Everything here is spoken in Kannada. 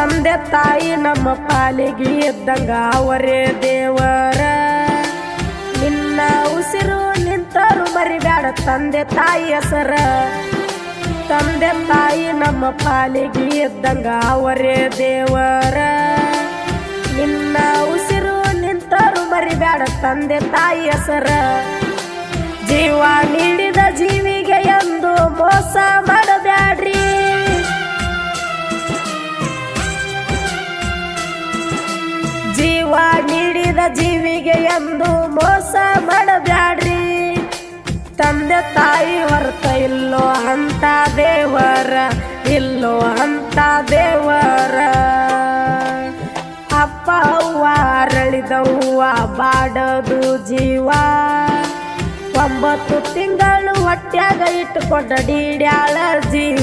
ತಂದೆ ತಾಯಿ ನಮ್ಮ ಪಾಲಿಗೆ ಇದ್ದಂಗ ಅವರೇ ದೇವರ. ನಿನ್ನ ಉಸಿರು ನಿಂತರು ಮರಿಬ್ಯಾಡ ತಂದೆ ತಾಯಿ ಹೆಸರ. ತಂದೆ ತಾಯಿ ನಮ್ಮ ಪಾಲಿಗೆ ಇದ್ದಂಗ ಅವರೇ ದೇವರ. ನಿನ್ನ ಉಸಿರು ನಿಂತರು ಮರಿಬ್ಯಾಡ ತಂದೆ ತಾಯಿ ಹೆಸರ. ಜೀವ ನೀಡಿದ ಜೀವಿಗೆ ಎಂದು ಮೋಸ ಮಾಡಬ್ಯಾಡ್ರಿ. ಜೀವ ನೀಡಿದ ಜೀವಿಗೆ ಎಂದು ಮೋಸ ಮಾಡಬ್ಯಾಡ್ರಿ. ತಂದೆ ತಾಯಿ ಹೊರತ ಇಲ್ಲೋ ಅಂತ ದೇವರ, ಇಲ್ಲೋ ಅಂತ ದೇವರ. ಅಪ್ಪ ಅವ್ವ ಅರಳಿದವ್ವ ಬಾಡದು ಜೀವ. 9 ತಿಂಗಳು ಹೊಟ್ಯಾಗ ಇಟ್ಟುಕೊಂಡ ಡೀಡ್ಯಾಳ ಜೀವ.